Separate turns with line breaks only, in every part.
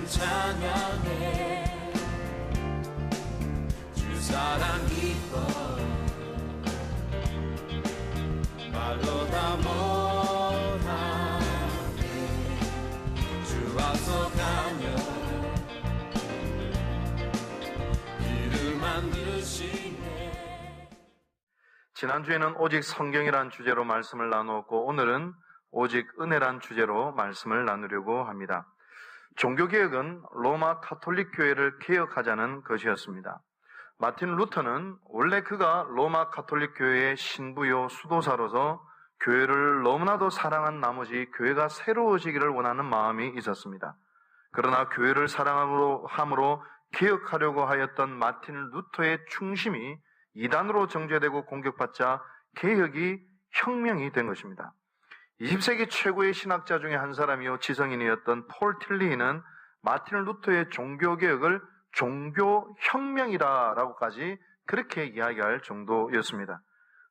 찬양해 주 사랑 기뻐 말로 다 못하네 주 앞서 가며 길을 만드시네.
지난주에는 오직 성경이란 주제로 말씀을 나누었고 오늘은 오직 은혜란 주제로 말씀을 나누려고 합니다. 종교개혁은 로마 가톨릭 교회를 개혁하자는 것이었습니다. 마틴 루터는 원래 그가 로마 가톨릭 교회의 신부요 수도사로서 교회를 너무나도 사랑한 나머지 교회가 새로워지기를 원하는 마음이 있었습니다. 그러나 교회를 사랑함으로 개혁하려고 하였던 마틴 루터의 충심이 이단으로 정죄되고 공격받자 개혁이 혁명이 된 것입니다. 20세기 최고의 신학자 중에 한 사람이요 지성인이었던 폴 틸리히는 마틴 루터의 종교개혁을 종교혁명이라고까지 그렇게 이야기할 정도였습니다.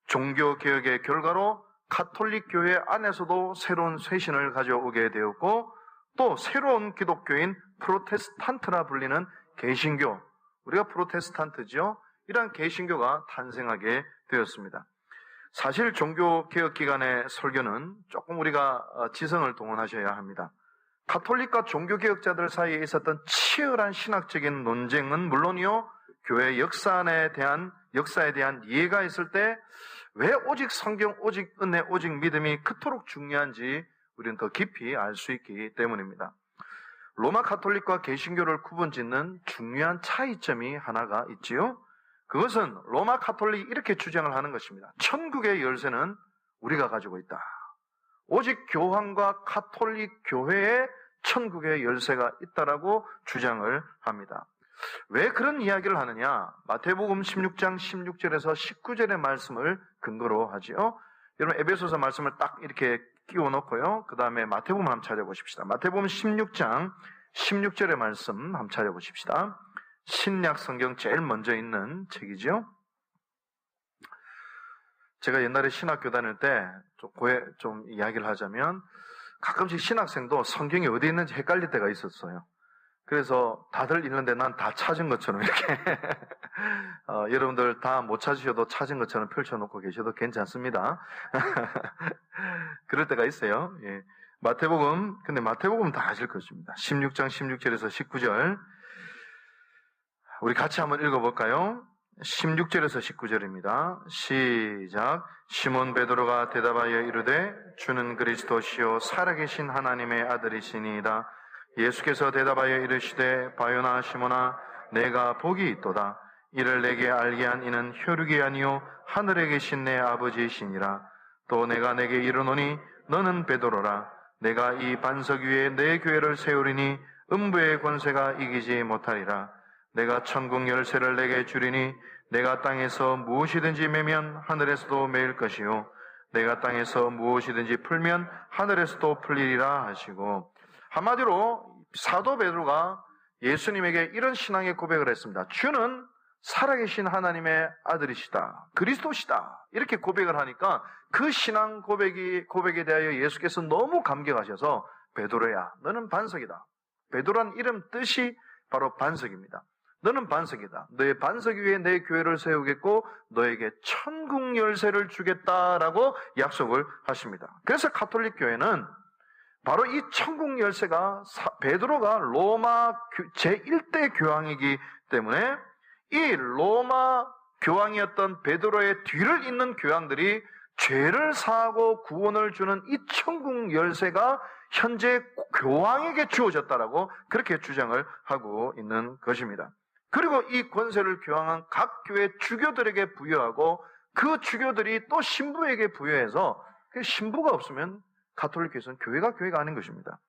종교개혁의 결과로 가톨릭 교회 안에서도 새로운 쇄신을 가져오게 되었고 또 새로운 기독교인 프로테스탄트라 불리는 개신교, 우리가 프로테스탄트죠. 이러한 개신교가 탄생하게 되었습니다. 사실 종교개혁 기간의 설교는 조금 우리가 지성을 동원하셔야 합니다. 가톨릭과 종교개혁자들 사이에 있었던 치열한 신학적인 논쟁은 물론이요, 교회 역사에 대한 이해가 있을 때 왜 오직 성경, 오직 은혜, 오직 믿음이 그토록 중요한지 우리는 더 깊이 알 수 있기 때문입니다. 로마 가톨릭과 개신교를 구분짓는 중요한 차이점이 하나가 있지요. 그것은 로마 가톨릭이 이렇게 주장을 하는 것입니다. 천국의 열쇠는 우리가 가지고 있다. 오직 교황과 가톨릭 교회에 천국의 열쇠가 있다라고 주장을 합니다. 왜 그런 이야기를 하느냐? 마태복음 16장 16절에서 19절의 말씀을 근거로 하지요. 여러분 에베소서 말씀을 딱 이렇게 끼워 놓고요. 그 다음에 마태복음 한번 찾아보십시다. 마태복음 16장 16절의 말씀 한번 찾아보십시다. 신약 성경 제일 먼저 있는 책이죠. 제가 옛날에 신학교 다닐 때 좀 이야기를 하자면 가끔씩 신학생도 성경이 어디 있는지 헷갈릴 때가 있었어요. 그래서 다들 읽는데 난 다 찾은 것처럼 이렇게 여러분들 다 못 찾으셔도 찾은 것처럼 펼쳐놓고 계셔도 괜찮습니다. 그럴 때가 있어요. 예. 근데 마태복음 다 아실 것입니다. 16장 16절에서 19절 우리 같이 한번 읽어볼까요? 16절에서 19절입니다. 시작. 시몬 베드로가 대답하여 이르되 주는 그리스도시요 살아계신 하나님의 아들이시니이다. 예수께서 대답하여 이르시되 바요나 시몬아 내가 복이 있도다. 이를 내게 알게 한 이는 혈육이 아니요 하늘에 계신 내 아버지이시니라. 또 내가 내게 이르노니 너는 베드로라. 내가 이 반석 위에 내 교회를 세우리니 음부의 권세가 이기지 못하리라. 내가 천국 열쇠를 내게 주리니 내가 땅에서 무엇이든지 매면 하늘에서도 매일 것이요 내가 땅에서 무엇이든지 풀면 하늘에서도 풀리리라 하시고, 한마디로 사도 베드로가 예수님에게 이런 신앙의 고백을 했습니다. 주는 살아계신 하나님의 아들이시다. 그리스도시다. 이렇게 고백을 하니까 그 신앙 고백에 대하여 예수께서 너무 감격하셔서 베드로야, 너는 반석이다. 베드로란 이름 뜻이 바로 반석입니다. 너는 반석이다. 너의 반석 위에 내 교회를 세우겠고 너에게 천국 열쇠를 주겠다라고 약속을 하십니다. 그래서 가톨릭 교회는 바로 이 천국 열쇠가 베드로가 로마 제1대 교황이기 때문에 이 로마 교황이었던 베드로의 뒤를 잇는 교황들이 죄를 사하고 구원을 주는 이 천국 열쇠가 현재 교황에게 주어졌다라고 그렇게 주장을 하고 있는 것입니다. 그리고 이 권세를 교황은 각 교회 주교들에게 부여하고 그 주교들이 또 신부에게 부여해서 신부가 없으면 가톨릭교회에서는 교회가 아닌 것입니다.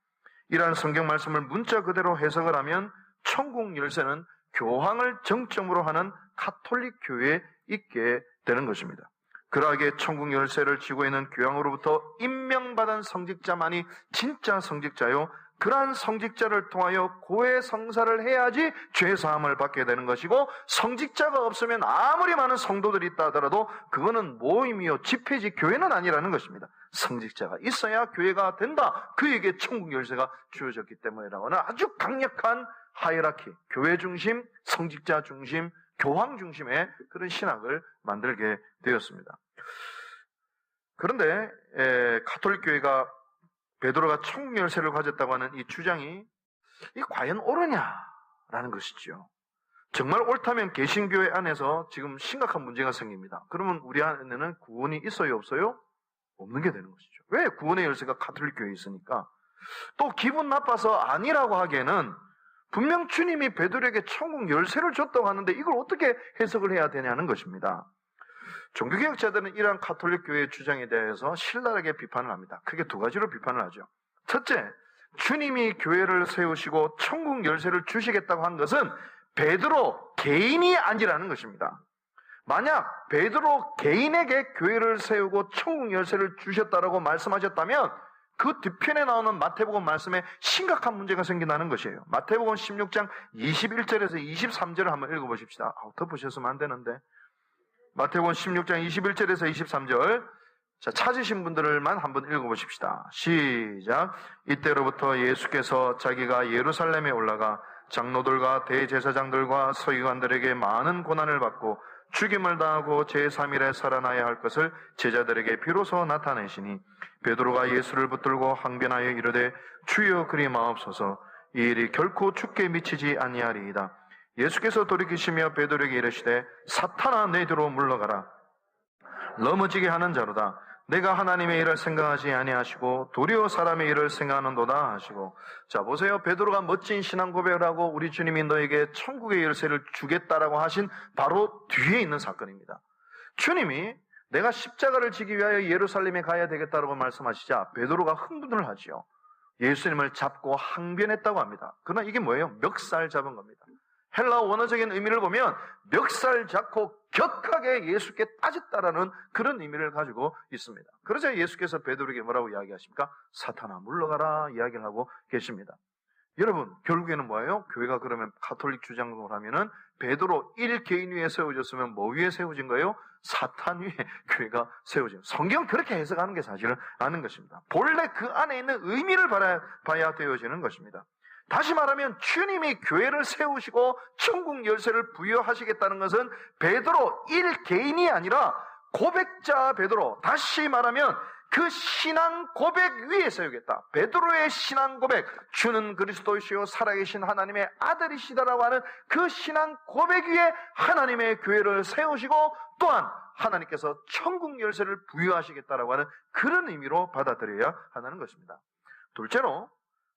이러한 성경 말씀을 문자 그대로 해석을 하면 천국 열쇠는 교황을 정점으로 하는 가톨릭 교회에 있게 되는 것입니다. 그러하게 천국 열쇠를 쥐고 있는 교황으로부터 임명받은 성직자만이 진짜 성직자요 그러한 성직자를 통하여 고해 성사를 해야지 죄 사함을 받게 되는 것이고, 성직자가 없으면 아무리 많은 성도들이 있다 하더라도 그거는 모임이요 집회지 교회는 아니라는 것입니다. 성직자가 있어야 교회가 된다. 그에게 천국 열쇠가 주어졌기 때문이라고는 아주 강력한 하이라키, 교회 중심, 성직자 중심, 교황 중심의 그런 신학을 만들게 되었습니다. 그런데 가톨릭 교회가 베드로가 천국 열쇠를 가졌다고 하는 이 주장이 과연 옳으냐라는 것이죠. 정말 옳다면 개신교회 안에서 지금 심각한 문제가 생깁니다. 그러면 우리 안에는 구원이 있어요, 없어요? 없는 게 되는 것이죠. 왜? 구원의 열쇠가 가톨릭 교회에 있으니까. 또 기분 나빠서 아니라고 하기에는 분명 주님이 베드로에게 천국 열쇠를 줬다고 하는데 이걸 어떻게 해석을 해야 되냐는 것입니다. 종교개혁자들은 이러한 가톨릭 교회의 주장에 대해서 신랄하게 비판을 합니다. 크게 두 가지로 비판을 하죠. 첫째, 주님이 교회를 세우시고 천국 열쇠를 주시겠다고 한 것은 베드로 개인이 아니라는 것입니다. 만약 베드로 개인에게 교회를 세우고 천국 열쇠를 주셨다라고 말씀하셨다면 그 뒤편에 나오는 마태복음 말씀에 심각한 문제가 생긴다는 것이에요. 마태복음 16장 21절에서 23절을 한번 읽어보십시다. 덮으셨으면 안 되는데. 마태복음 16장 21절에서 23절. 자, 찾으신 분들만 한번 읽어보십시다. 시작. 이때로부터 예수께서 자기가 예루살렘에 올라가 장로들과 대제사장들과 서기관들에게 많은 고난을 받고 죽임을 당하고 제3일에 살아나야 할 것을 제자들에게 비로소 나타내시니 베드로가 예수를 붙들고 항변하여 이르되 주여 그리 마옵소서, 이 일이 결코 죽게 미치지 아니하리이다. 예수께서 돌이키시며 베드로에게 이르시되 사탄아 내 뒤로 물러가라. 넘어지게 하는 자로다. 내가 하나님의 일을 생각하지 아니하시고 도리어 사람의 일을 생각하는도다 하시고. 자, 보세요. 베드로가 멋진 신앙 고백을 하고 우리 주님이 너에게 천국의 열쇠를 주겠다라고 하신 바로 뒤에 있는 사건입니다. 주님이 내가 십자가를 지기 위하여 예루살렘에 가야 되겠다라고 말씀하시자 베드로가 흥분을 하지요. 예수님을 잡고 항변했다고 합니다. 그러나 이게 뭐예요? 멱살 잡은 겁니다. 헬라 원어적인 의미를 보면 멱살 잡고 격하게 예수께 따졌다라는 그런 의미를 가지고 있습니다. 그러자 예수께서 베드로에게 뭐라고 이야기하십니까? 사탄아 물러가라 이야기를 하고 계십니다. 여러분, 결국에는 뭐예요? 교회가 그러면 가톨릭 주장을 하면은 베드로 1개인 위에 세워졌으면 뭐 위에 세워진 거예요? 사탄 위에 교회가 세워진 거예요. 성경 그렇게 해석하는 게 사실은 아는 것입니다. 본래 그 안에 있는 의미를 봐야 되어지는 것입니다. 다시 말하면 주님이 교회를 세우시고 천국 열쇠를 부여하시겠다는 것은 베드로 1개인이 아니라 고백자 베드로, 다시 말하면 그 신앙 고백 위에 세우겠다. 베드로의 신앙 고백, 주는 그리스도이시요 살아계신 하나님의 아들이시다라고 하는 그 신앙 고백 위에 하나님의 교회를 세우시고 또한 하나님께서 천국 열쇠를 부여하시겠다라고 하는 그런 의미로 받아들여야 한다는 것입니다. 둘째로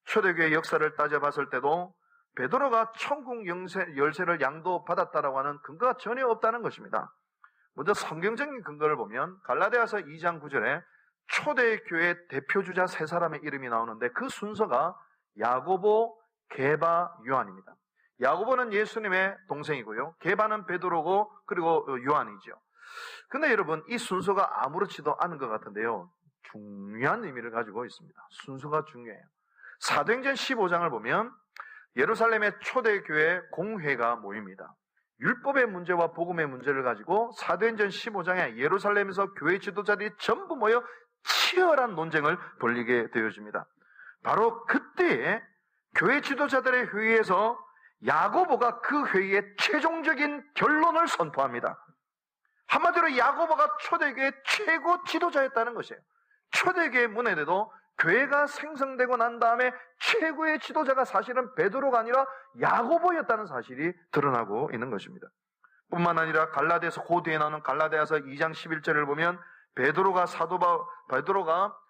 초대교회 역사를 따져봤을 때도 베드로가 천국 열쇠를 양도받았다라고 하는 근거가 전혀 없다는 것입니다. 먼저 성경적인 근거를 보면 갈라디아서 2장 9절에 초대교회 대표주자 세 사람의 이름이 나오는데 그 순서가 야고보, 게바, 요한입니다. 야고보는 예수님의 동생이고요. 게바는 베드로고 그리고 요한이죠. 근데 여러분, 이 순서가 아무렇지도 않은 것 같은데요. 중요한 의미를 가지고 있습니다. 순서가 중요해요. 사도행전 15장을 보면 예루살렘의 초대교회 공회가 모입니다. 율법의 문제와 복음의 문제를 가지고 사도행전 15장에 예루살렘에서 교회 지도자들이 전부 모여 치열한 논쟁을 벌이게 되어집니다. 바로 그때에 교회 지도자들의 회의에서 야고보가 그 회의의 최종적인 결론을 선포합니다. 한마디로 야고보가 초대교회의 최고 지도자였다는 것이에요. 초대교회 문에도 교회가 생성되고 난 다음에 최고의 지도자가 사실은 베드로가 아니라 야고보였다는 사실이 드러나고 있는 것입니다. 뿐만 아니라 갈라디아서 그 뒤에 나오는 갈라디아서 2장 11절을 보면 베드로가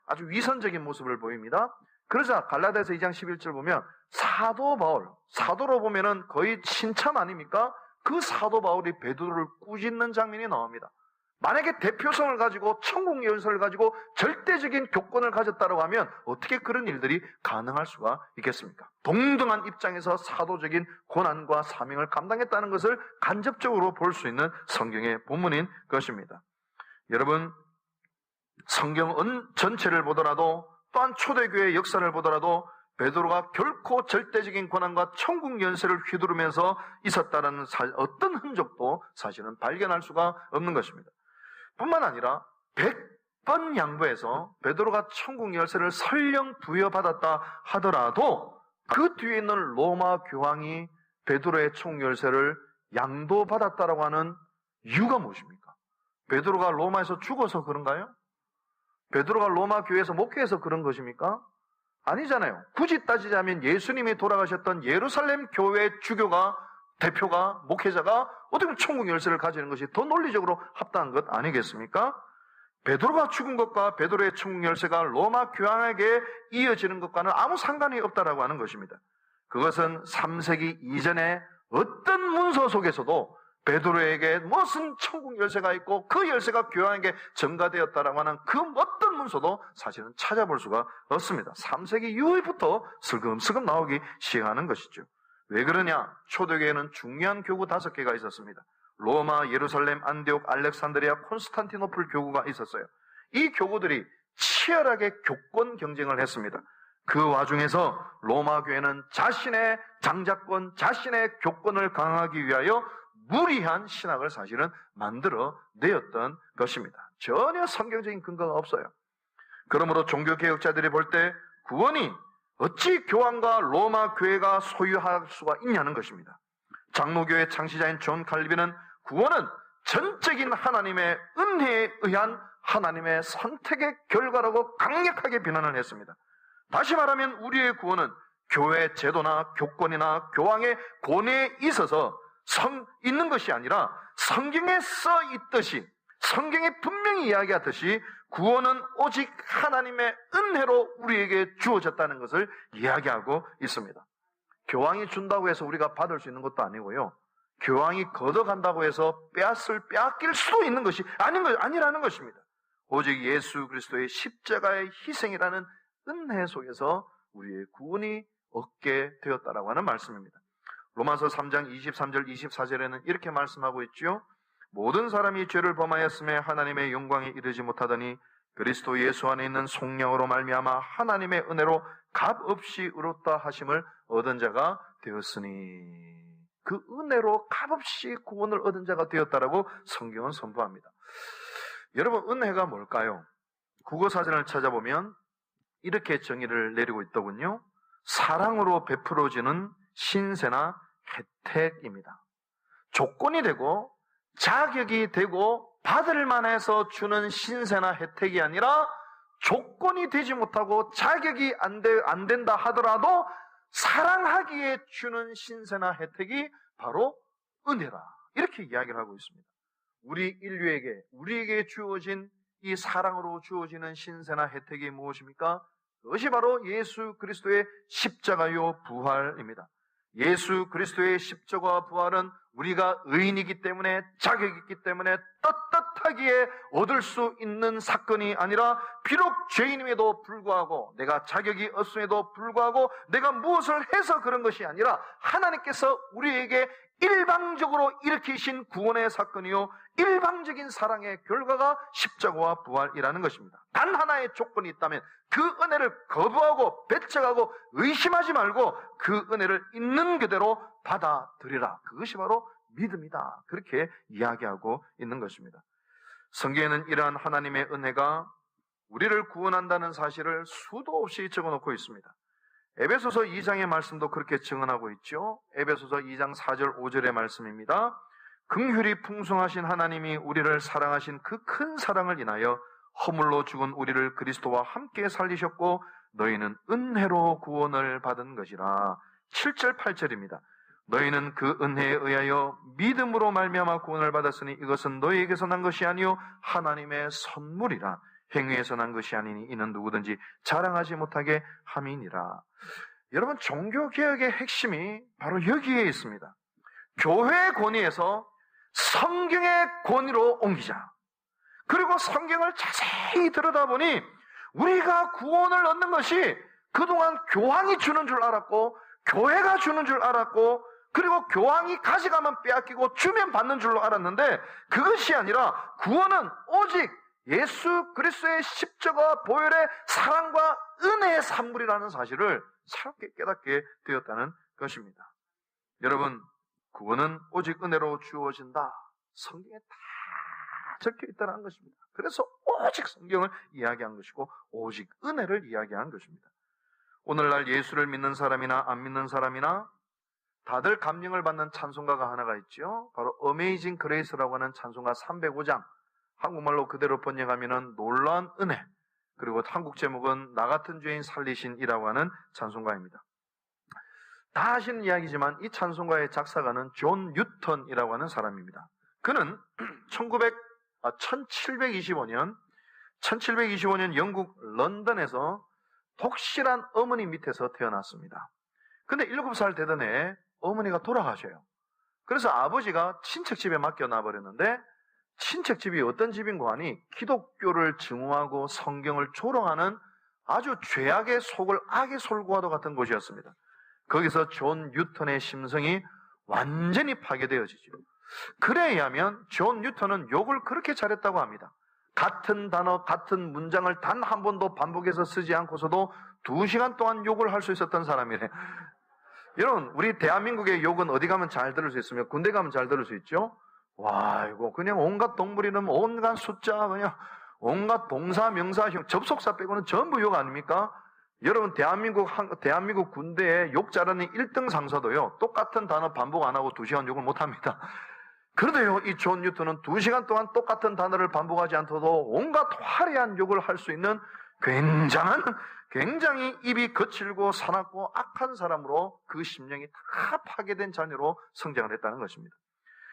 아주 위선적인 모습을 보입니다. 그러자 갈라디아서 2장 11절 보면 사도 바울, 사도로 보면은 거의 칭찬 아닙니까? 그 사도 바울이 베드로를 꾸짖는 장면이 나옵니다. 만약에 대표성을 가지고 천국 열쇠를 가지고 절대적인 교권을 가졌다고 하면 어떻게 그런 일들이 가능할 수가 있겠습니까? 동등한 입장에서 사도적인 고난과 사명을 감당했다는 것을 간접적으로 볼 수 있는 성경의 본문인 것입니다. 여러분, 성경 전체를 보더라도 또한 초대교회의 역사를 보더라도 베드로가 결코 절대적인 권한과 천국 열쇠를 휘두르면서 있었다는 어떤 흔적도 사실은 발견할 수가 없는 것입니다. 뿐만 아니라 100번 양보해서 베드로가 천국 열쇠를 설령 부여받았다 하더라도 그 뒤에 있는 로마 교황이 베드로의 천국 열쇠를 양도받았다라고 하는 이유가 무엇입니까? 베드로가 로마에서 죽어서 그런가요? 베드로가 로마 교회에서 목회해서 그런 것입니까? 아니잖아요. 굳이 따지자면 예수님이 돌아가셨던 예루살렘 교회 주교가, 대표가, 목회자가 어떻게 보면 천국 열쇠를 가지는 것이 더 논리적으로 합당한 것 아니겠습니까? 베드로가 죽은 것과 베드로의 천국 열쇠가 로마 교황에게 이어지는 것과는 아무 상관이 없다라고 하는 것입니다. 그것은 3세기 이전에 어떤 문서 속에서도 베드로에게 무슨 천국 열쇠가 있고 그 열쇠가 교황에게 전가되었다라고 하는 그 어떤 문서도 사실은 찾아볼 수가 없습니다. 3세기 이후부터 슬금슬금 나오기 시작하는 것이죠. 왜 그러냐? 초대교회는 중요한 교구 5개가 있었습니다. 로마, 예루살렘, 안디옥, 알렉산드리아, 콘스탄티노플 교구가 있었어요. 이 교구들이 치열하게 교권 경쟁을 했습니다. 그 와중에서 로마 교회는 자신의 장자권, 자신의 교권을 강화하기 위하여 무리한 신학을 사실은 만들어 내었던 것입니다. 전혀 성경적인 근거가 없어요. 그러므로 종교개혁자들이 볼 때 구원이 어찌 교황과 로마 교회가 소유할 수가 있냐는 것입니다. 장로교회 창시자인 존 칼빈은 구원은 전적인 하나님의 은혜에 의한 하나님의 선택의 결과라고 강력하게 비난을 했습니다. 다시 말하면 우리의 구원은 교회 제도나 교권이나 교황의 권위에 있어서 있는 것이 아니라 성경에 써 있듯이, 성경에 분명히 이야기하듯이 구원은 오직 하나님의 은혜로 우리에게 주어졌다는 것을 이야기하고 있습니다. 교황이 준다고 해서 우리가 받을 수 있는 것도 아니고요, 교황이 걷어간다고 해서 빼앗길 수도 있는 것이 아니라는 것입니다. 오직 예수 그리스도의 십자가의 희생이라는 은혜 속에서 우리의 구원이 얻게 되었다라고 하는 말씀입니다. 로마서 3장 23절 24절에는 이렇게 말씀하고 있죠. 모든 사람이 죄를 범하였음에 하나님의 영광에 이르지 못하더니 그리스도 예수 안에 있는 속량으로 말미암아 하나님의 은혜로 값없이 의롭다 하심을 얻은 자가 되었으니, 그 은혜로 값없이 구원을 얻은 자가 되었다라고 성경은 선포합니다. 여러분, 은혜가 뭘까요? 국어사전을 찾아보면 이렇게 정의를 내리고 있더군요. 사랑으로 베풀어지는 신세나 혜택입니다. 조건이 되고 자격이 되고 받을 만해서 주는 신세나 혜택이 아니라 조건이 되지 못하고 자격이 안 된다 하더라도 사랑하기에 주는 신세나 혜택이 바로 은혜라, 이렇게 이야기를 하고 있습니다. 우리 인류에게, 우리에게 주어진 이 사랑으로 주어지는 신세나 혜택이 무엇입니까? 그것이 바로 예수 그리스도의 십자가요 부활입니다. 예수 그리스도의 십자가와 부활은 우리가 의인이기 때문에, 자격이 있기 때문에 떳떳하기에 얻을 수 있는 사건이 아니라, 비록 죄인임에도 불구하고, 내가 자격이 없음에도 불구하고 내가 무엇을 해서 그런 것이 아니라 하나님께서 우리에게 일방적으로 일으키신 구원의 사건이요, 일방적인 사랑의 결과가 십자가와 부활이라는 것입니다. 단 하나의 조건이 있다면 그 은혜를 거부하고 배척하고 의심하지 말고 그 은혜를 있는 그대로 받아들이라. 그것이 바로 믿음이다. 그렇게 이야기하고 있는 것입니다. 성경에는 이러한 하나님의 은혜가 우리를 구원한다는 사실을 수도 없이 적어놓고 있습니다. 에베소서 2장의 말씀도 그렇게 증언하고 있죠. 에베소서 2장 4절 5절의 말씀입니다. 긍휼이 풍성하신 하나님이 우리를 사랑하신 그 큰 사랑을 인하여 허물로 죽은 우리를 그리스도와 함께 살리셨고 너희는 은혜로 구원을 받은 것이라. 7절 8절입니다. 너희는 그 은혜에 의하여 믿음으로 말미암아 구원을 받았으니 이것은 너희에게서 난 것이 아니요 하나님의 선물이라. 행위에서 난 것이 아니니 이는 누구든지 자랑하지 못하게 함이니라. 여러분, 종교개혁의 핵심이 바로 여기에 있습니다. 교회의 권위에서 성경의 권위로 옮기자. 그리고 성경을 자세히 들여다보니 우리가 구원을 얻는 것이 그동안 교황이 주는 줄 알았고, 교회가 주는 줄 알았고, 그리고 교황이 가져가면 빼앗기고 주면 받는 줄로 알았는데, 그것이 아니라 구원은 오직 예수 그리스도의 십자가와 보혈의 사랑과 은혜의 산물이라는 사실을 새롭게 깨닫게 되었다는 것입니다. 여러분, 구원은 오직 은혜로 주어진다. 성경에 다 적혀 있다는 것입니다. 그래서 오직 성경을 이야기한 것이고 오직 은혜를 이야기한 것입니다. 오늘날 예수를 믿는 사람이나 안 믿는 사람이나 다들 감명을 받는 찬송가가 하나가 있죠. 바로 Amazing Grace라고 하는 찬송가 305장, 한국말로 그대로 번역하면 놀라운 은혜, 그리고 한국 제목은 나 같은 죄인 살리신이라고 하는 찬송가입니다. 다 아시는 이야기지만 이 찬송가의 작사가는 존 뉴턴이라고 하는 사람입니다. 그는 1725년 영국 런던에서 독실한 어머니 밑에서 태어났습니다. 근데 7살 되던 해에 어머니가 돌아가셔요. 그래서 아버지가 친척집에 맡겨놔버렸는데, 친척집이 어떤 집인고 하니 기독교를 증오하고 성경을 조롱하는 아주 죄악의 속을 악의 솔고와도 같은 곳이었습니다. 거기서 존 뉴턴의 심성이 완전히 파괴되어지죠. 글에 의하면 존 뉴턴은 욕을 그렇게 잘했다고 합니다. 같은 단어, 같은 문장을 단 한 번도 반복해서 쓰지 않고서도 2시간 동안 욕을 할 수 있었던 사람이래. 여러분, 우리 대한민국의 욕은 어디 가면 잘 들을 수 있으며 군대 가면 잘 들을 수 있죠? 와, 이거 그냥 온갖 동물 이름, 온갖 숫자, 그냥 온갖 동사, 명사, 접속사 빼고는 전부 욕 아닙니까? 여러분, 대한민국 군대에 욕 잘하는 1등 상사도요, 똑같은 단어 반복 안 하고 2시간 욕을 못 합니다. 그런데요, 이 존 뉴턴은 2시간 동안 똑같은 단어를 반복하지 않더라도 온갖 화려한 욕을 할 수 있는 굉장히 입이 거칠고 사납고 악한 사람으로 그 심령이 다 파괴된 자녀로 성장을 했다는 것입니다.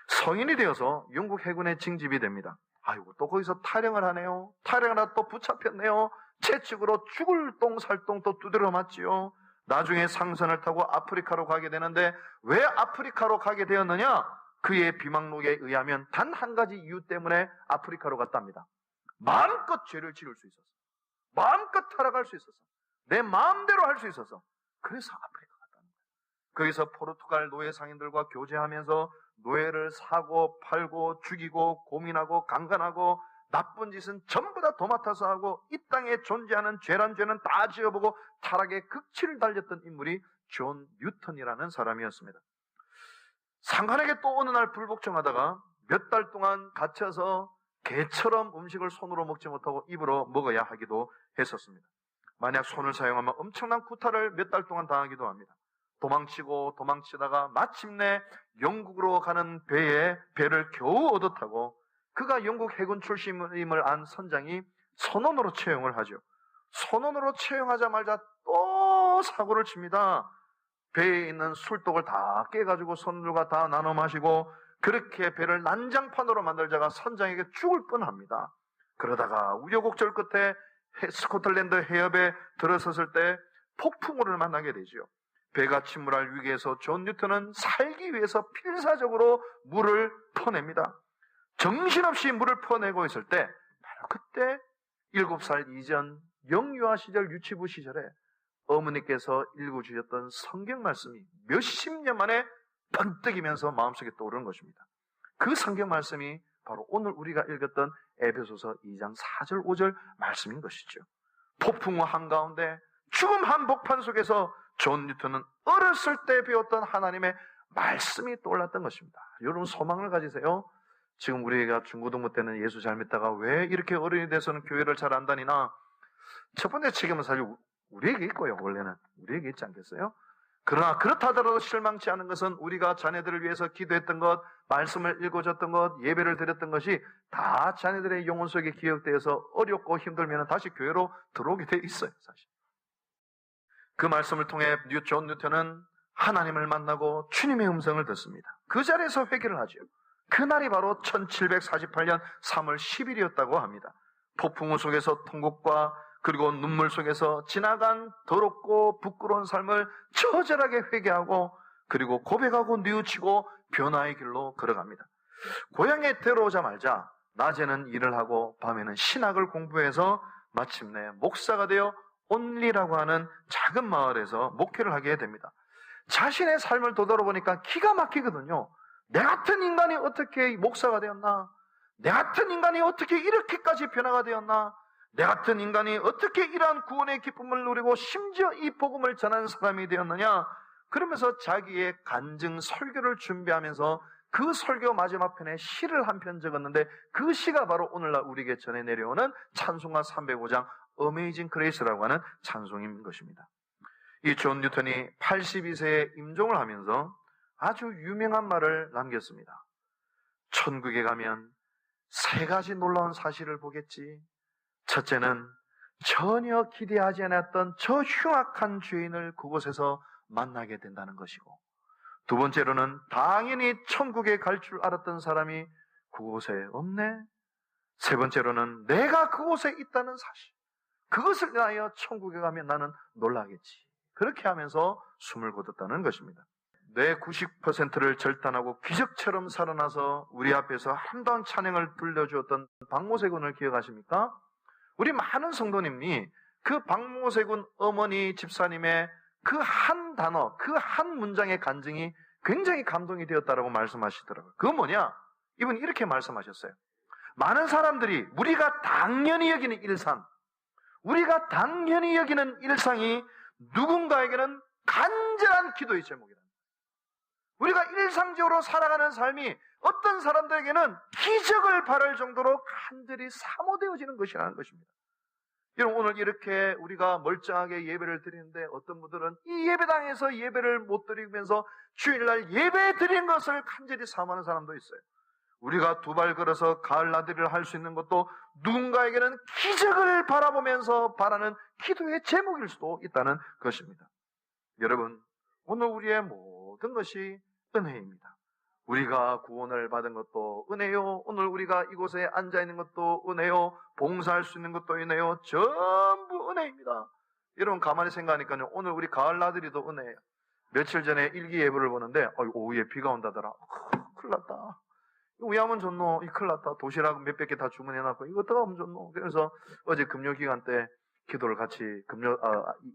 성인이 되어서 영국 해군에 징집이 됩니다. 아이고, 또 거기서 타령을 하네요. 타령을 하다 또 붙잡혔네요. 채찍으로 죽을 똥살똥 또 두드려 맞지요. 나중에 상선을 타고 아프리카로 가게 되는데, 왜 아프리카로 가게 되었느냐? 그의 비망록에 의하면 단 한 가지 이유 때문에 아프리카로 갔답니다. 마음껏 죄를 지을 수 있어서, 마음껏 타락할 수 있어서, 내 마음대로 할 수 있어서, 그래서 아프리카 갔답니다. 거기서 포르투갈 노예 상인들과 교제하면서 노예를 사고 팔고 죽이고 고민하고 강간하고 나쁜 짓은 전부 다 도맡아서 하고 이 땅에 존재하는 죄란 죄는 다 지어보고 타락의 극치를 달렸던 인물이 존 뉴턴이라는 사람이었습니다. 상관에게 또 어느 날 불복종하다가 몇 달 동안 갇혀서 개처럼 음식을 손으로 먹지 못하고 입으로 먹어야 하기도 했었습니다. 만약 손을 사용하면 엄청난 구타를 몇 달 동안 당하기도 합니다. 도망치고 도망치다가 마침내 영국으로 가는 배를 겨우 얻어 타고, 그가 영국 해군 출신임을 안 선장이 선원으로 채용을 하죠. 선원으로 채용하자마자 또 사고를 칩니다. 배에 있는 술독을 다 깨가지고 선원들과 다 나눠 마시고, 그렇게 배를 난장판으로 만들자가 선장에게 죽을 뻔합니다. 그러다가 우여곡절 끝에 스코틀랜드 해협에 들어섰을 때 폭풍우를 만나게 되죠. 배가 침몰할 위기에서 존 뉴턴은 살기 위해서 필사적으로 물을 퍼냅니다. 정신없이 물을 퍼내고 있을 때, 바로 그때 7살 이전 영유아 시절 유치부 시절에 어머니께서 읽어주셨던 성경 말씀이 몇십 년 만에 번뜩이면서 마음속에 떠오르는 것입니다. 그 성경 말씀이 바로 오늘 우리가 읽었던 에베소서 2장 4절 5절 말씀인 것이죠. 폭풍우 한가운데 죽음 한복판 속에서 존 뉴턴은 어렸을 때 배웠던 하나님의 말씀이 떠올랐던 것입니다. 여러분, 소망을 가지세요. 지금 우리가 중고등부 때는 예수 잘 믿다가 왜 이렇게 어른이 돼서는 교회를 잘 안 다니나? 첫 번째 책임은 사실 우리에게 있고요. 원래는 우리에게 있지 않겠어요? 그러나 그렇다 하더라도 실망치 않은 것은 우리가 자녀들을 위해서 기도했던 것, 말씀을 읽어줬던 것, 예배를 드렸던 것이 다 자녀들의 영혼 속에 기억되어서 어렵고 힘들면 다시 교회로 들어오게 돼 있어요. 사실 그 말씀을 통해 존 뉴턴은 하나님을 만나고 주님의 음성을 듣습니다. 그 자리에서 회개를 하죠. 그날이 바로 1748년 3월 10일이었다고 합니다. 폭풍우 속에서 통곡과 그리고 눈물 속에서 지나간 더럽고 부끄러운 삶을 처절하게 회개하고, 그리고 고백하고 뉘우치고 변화의 길로 걸어갑니다. 고향에 들어오자마자 낮에는 일을 하고 밤에는 신학을 공부해서 마침내 목사가 되어 온리라고 하는 작은 마을에서 목회를 하게 됩니다. 자신의 삶을 되돌아보니까 기가 막히거든요. 내 같은 인간이 어떻게 목사가 되었나? 내 같은 인간이 어떻게 이렇게까지 변화가 되었나? 내 같은 인간이 어떻게 이러한 구원의 기쁨을 누리고 심지어 이 복음을 전하는 사람이 되었느냐? 그러면서 자기의 간증 설교를 준비하면서 그 설교 마지막 편에 시를 한 편 적었는데 그 시가 바로 오늘날 우리에게 전해 내려오는 찬송가 305장 어메이징 그레이스라고 하는 찬송인 것입니다. 이 존 뉴턴이 82세에 임종을 하면서 아주 유명한 말을 남겼습니다. 천국에 가면 세 가지 놀라운 사실을 보겠지. 첫째는 전혀 기대하지 않았던 저 흉악한 죄인을 그곳에서 만나게 된다는 것이고, 두 번째로는 당연히 천국에 갈 줄 알았던 사람이 그곳에 없네. 세 번째로는 내가 그곳에 있다는 사실, 그것을 인하여 천국에 가면 나는 놀라겠지. 그렇게 하면서 숨을 거뒀다는 것입니다. 뇌 90%를 절단하고 기적처럼 살아나서 우리 앞에서 아름다운 찬양을 들려주었던 박모세 군을 기억하십니까? 우리 많은 성도님이 그 박모세 군 어머니 집사님의 그 한 단어, 그 한 문장의 간증이 굉장히 감동이 되었다라고 말씀하시더라고요. 그건 뭐냐? 이분이 이렇게 말씀하셨어요. 많은 사람들이 우리가 당연히 여기는 일상, 우리가 당연히 여기는 일상이 누군가에게는 간절한 기도의 제목이다. 우리가 일상적으로 살아가는 삶이 어떤 사람들에게는 기적을 바랄 정도로 간절히 사모되어지는 것이라는 것입니다. 여러분, 오늘 이렇게 우리가 멀쩡하게 예배를 드리는데 어떤 분들은 이 예배당에서 예배를 못 드리면서 주일날 예배 드리는 것을 간절히 사모하는 사람도 있어요. 우리가 두 발 걸어서 가을 나들이를 할 수 있는 것도 누군가에게는 기적을 바라보면서 바라는 기도의 제목일 수도 있다는 것입니다. 여러분, 오늘 우리의 모든 것이 은혜입니다. 우리가 구원을 받은 것도 은혜요, 오늘 우리가 이곳에 앉아있는 것도 은혜요, 봉사할 수 있는 것도 은혜요, 전부 은혜입니다. 여러분, 가만히 생각하니까요, 오늘 우리 가을 나들이도 은혜예요. 며칠 전에 일기 예보를 보는데 오후에 비가 온다더라. 큰일 났다. 왜 하면 좋노? 큰일 났다. 도시락 몇백 개 다 주문해놨고 이거 어떻게 하면 좋노? 그래서 어제 금요기간 때 기도를 같이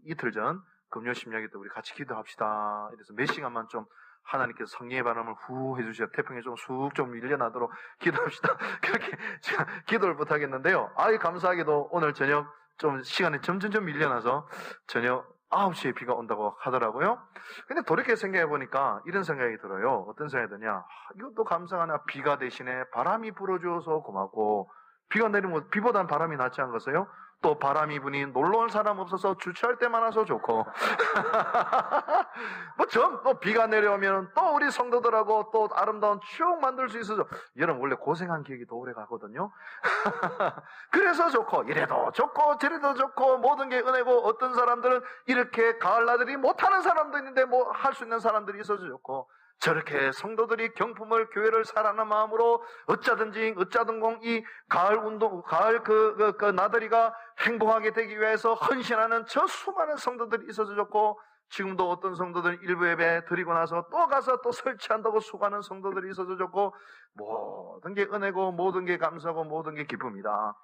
이틀 전 금요 심야기 때 우리 같이 기도합시다. 이래서 몇 시간만 좀 하나님께서 성령의 바람을 후 해주셔 태풍이 좀 쑥 좀 밀려나도록 기도합시다. 그렇게 제가 기도를 부탁했는데요. 감사하게도 오늘 저녁 좀 시간이 점점 밀려나서 저녁 9시에 비가 온다고 하더라고요. 근데 돌이켜 생각해 보니까 이런 생각이 들어요. 어떤 생각이 드냐? 이것도 감사하나 비가 대신에 바람이 불어줘서 고맙고, 비가 내리면 비보단 바람이 낫지 않겠어요? 또 바람이 부니 놀러 올 사람 없어서 주차할 때 많아서 좋고 또 비가 내려오면 또 우리 성도들하고 또 아름다운 추억 만들 수 있어서, 여러분 원래 고생한 기억이 더 오래 가거든요. 그래서 좋고, 이래도 좋고 저래도 좋고 모든 게 은혜고, 어떤 사람들은 이렇게 가을 나들이 못하는 사람도 있는데 뭐 할 수 있는 사람들이 있어서 좋고, 저렇게 성도들이 경품을 교회를 사랑하는 마음으로 어쩌든지 이 가을 운동, 가을 그 나들이가 행복하게 되기 위해서 헌신하는 저 수많은 성도들이 있어서 좋고, 지금도 어떤 성도들은 일부 예배 드리고 나서 또 가서 또 설치한다고 수고하는 성도들이 있어서 좋고, 모든 게 은혜고 모든 게 감사고 모든 게 기쁨이다.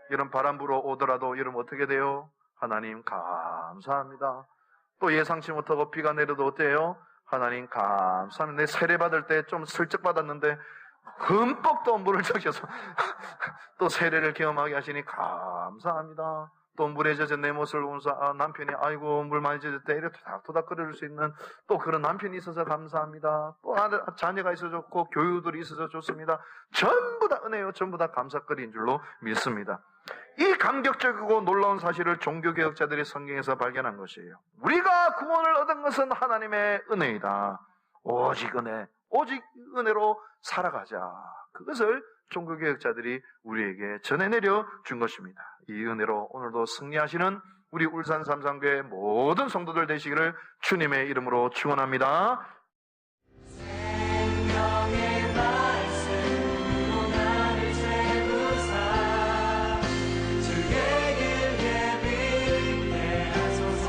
이런 바람 불어 오더라도 여러분 어떻게 돼요? 하나님 감사합니다. 또 예상치 못하고 비가 내려도 어때요? 하나님 감사합니다. 내 세례 받을 때 좀 슬쩍 받았는데 흠뻑 또 물을 적셔서 또 세례를 경험하게 하시니 감사합니다. 또 물에 젖은 내 모습을 보면서 남편이 아이고 물 많이 젖었대 이렇게 토닥토닥 끓여줄 수 있는 또 그런 남편이 있어서 감사합니다. 또 자녀가 있어서 좋고 교유들이 있어서 좋습니다. 전부 다 은혜요, 전부 다 감사거리인 줄로 믿습니다. 이 감격적이고 놀라운 사실을 종교개혁자들이 성경에서 발견한 것이에요. 우리가 구원을 얻은 것은 하나님의 은혜이다. 오직 은혜, 오직 은혜로 살아가자. 그것을 종교개혁자들이 우리에게 전해내려 준 것입니다. 이 은혜로 오늘도 승리하시는 우리 울산 삼상교회 모든 성도들 되시기를 주님의 이름으로 축원합니다.
생명의 말씀으로 나를 채우사 주의 길 예비케 하소서.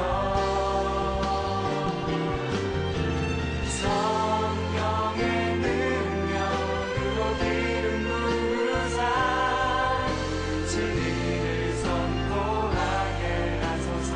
성령의 능력으로 기름 부으사 진리를 선포하게 하소서.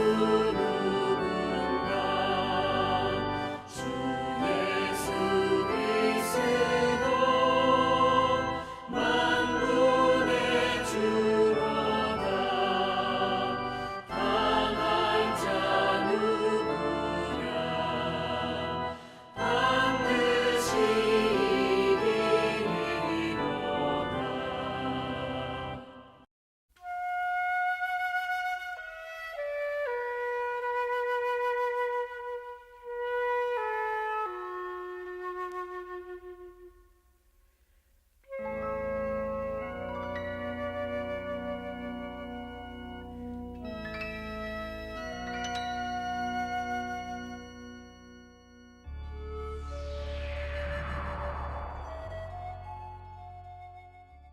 주